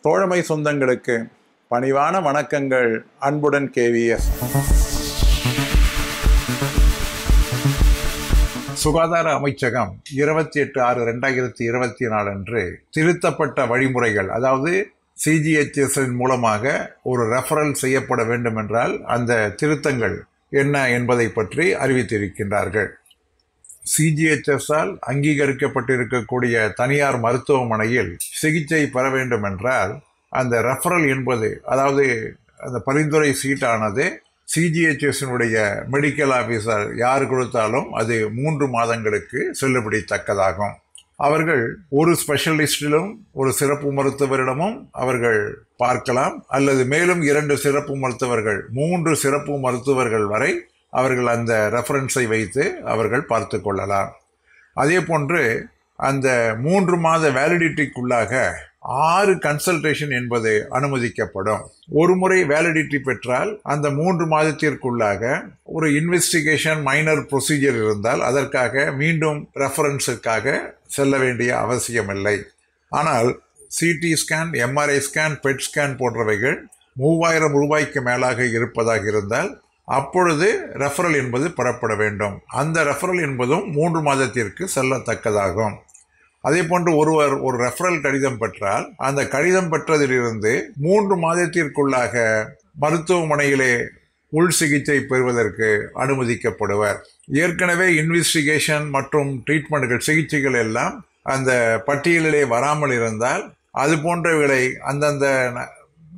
தோழமை சொந்தங்களுக்கு பணிவான வணக்கங்கள். அன்புடன் KVS. சுகாதார அமைச்சகம் 28/6/2024 அன்று திருத்தப்பட்ட வழிமுறைகள், அதாவது CGHS மூலமாக ஒரு ரெஃபரல் செய்யப்பட வேண்டும் என்றால் அந்த திருத்தங்கள் என்ன என்பதை பற்றி அறிவித்திருக்கின்றார்கள். CGHS-ஆல் அங்கீகரிக்கப்பட்டிருக்கக்கூடிய தனியார் மருத்துவமனையில் சிகிச்சை பெற வேண்டும் என்றால் அந்த ரெஃபரல் என்பது, அதாவது அந்த பரிந்துரை சீட்டானது CGHS-னுடைய மெடிக்கல் ஆஃபீஸர் யார் கொடுத்தாலும் அது 3 மாதங்களுக்கு செல்லுபடித்தக்கதாகும். அவர்கள் ஒரு ஸ்பெஷலிஸ்டிலும் ஒரு சிறப்பு மருத்துவரிடமும் அவர்கள் பார்க்கலாம், அல்லது மேலும் 2 சிறப்பு மருத்துவர்கள், 3 சிறப்பு மருத்துவர்கள் வரை அவர்கள் அந்த ரெஃபரன்ஸை வைத்து அவர்கள் பார்த்து கொள்ளலாம். அதே போன்று அந்த 3 மாத வேலிடிட்டிக்குள்ளாக 6 கன்சல்டேஷன் என்பது அனுமதிக்கப்படும். ஒரு முறை வேலிடிட்டி பெற்றால் அந்த 3 மாதத்திற்குள்ளாக ஒரு இன்வெஸ்டிகேஷன் மைனர் ப்ரொசீஜர் இருந்தால் அதற்காக மீண்டும் ரெஃபரன்ஸுக்காக செல்ல வேண்டிய அவசியமில்லை. ஆனால் CT scan, MRI scan, bed scan போன்றவைகள் 3000 ரூபாய்க்கு மேலாக இருப்பதாக இருந்தால் அப்பொழுது ரெஃபரல் என்பது பெறப்பட வேண்டும். அந்த ரெஃபரல் என்பதும் 3 மாதத்திற்கு செல்லத்தக்கதாகும். அதே போன்று ஒருவர் ஒரு ரெஃபரல் கடிதம் பெற்றால் அந்த கடிதம் பெற்றதிலிருந்து 3 மாதத்திற்குள்ளாக மருத்துவமனையிலே உள் சிகிச்சை பெறுவதற்கு அனுமதிக்கப்படுவர். ஏற்கனவே இன்வெஸ்டிகேஷன் மற்றும் ட்ரீட்மெண்ட்கள், சிகிச்சைகள் எல்லாம் அந்த பட்டியலிலே வராமல் இருந்தால் அது போன்றவைகளை அந்தந்த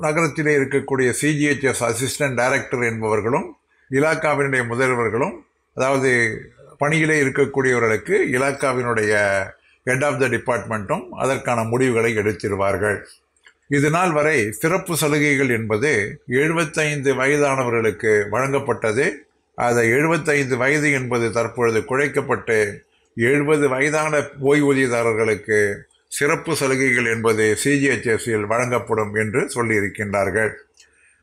நகரத்திலே இருக்கக்கூடிய CGHS அசிஸ்டன்ட் டைரக்டர் என்பவர்களும் இலாக்காவினுடைய முதல்வர்களும், அதாவது பணியிலே இருக்கக்கூடியவர்களுக்கு இலாக்காவினுடைய ஹெட் ஆஃப் த டிபார்ட்மெண்ட்டும் அதற்கான முடிவுகளை எடுத்திருவார்கள். இது நாள் வரை சிறப்பு சலுகைகள் என்பது 75 வயதானவர்களுக்கு வழங்கப்பட்டது. அதை 75 வயது என்பது தற்பொழுது குறைக்கப்பட்டு 70 வயதான ஓய்வூதியதாரர்களுக்கு சிறப்பு சலுகைகள் என்பது CGHS-இல் வழங்கப்படும் என்று சொல்லியிருக்கின்றார்கள்.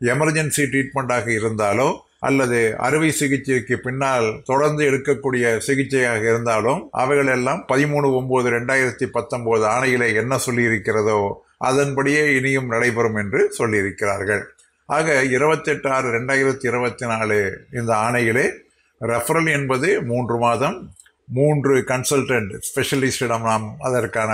எமர்ஜென்சி ட்ரீட்மெண்ட்டாக இருந்தாலோ அல்லது அறுவை சிகிச்சைக்கு பின்னால் தொடர்ந்து எடுக்கக்கூடிய சிகிச்சையாக இருந்தாலும் அவைகளெல்லாம் 13/9/2019 ஆணையிலே என்ன சொல்லியிருக்கிறதோ அதன்படியே இனியும் நடைபெறும் என்று சொல்லியிருக்கிறார்கள். ஆக 28/6/2024 இந்த ஆணையிலே ரெஃபரல் என்பது 3 மாதம், 3 கன்சல்டன்ட் ஸ்பெஷலிஸ்டிடம் நாம் அதற்கான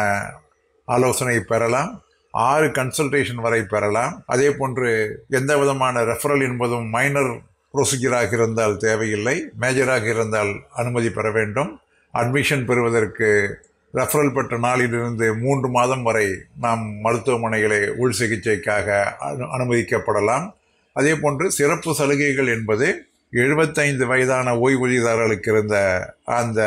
ஆலோசனை பெறலாம், 6 கன்சல்டேஷன் வரை பெறலாம். அதே போன்று எந்த விதமான ரெஃபரல் என்பதும் மைனர் ப்ரொசீஜராக இருந்தால் தேவையில்லை, மேஜராக இருந்தால் அனுமதி பெற வேண்டும். அட்மிஷன் பெறுவதற்கு ரெஃபரல் பெற்ற நாளிலிருந்து 3 மாதம் வரை நாம் மருத்துவமனைகளை உள் சிகிச்சைக்காக அனுமதிக்கப்படலாம். அதே போன்று சிறப்பு சலுகைகள் என்பது 75 வயதான ஓய்வூதியதாரர்களுக்கு இருந்த அந்த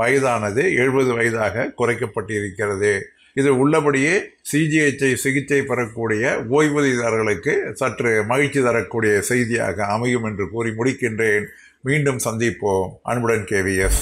வயதானது 70 வயதாக குறைக்கப்பட்டிருக்கிறது. இது உள்ளபடியே CGHS சிகிச்சை பெறக்கூடிய ஓய்வூதியதாரர்களுக்கு சற்று மகிழ்ச்சி தரக்கூடிய செய்தியாக அமையும் என்று கூறி முடிக்கின்றேன். மீண்டும் சந்திப்போம். அன்புடன் KVS.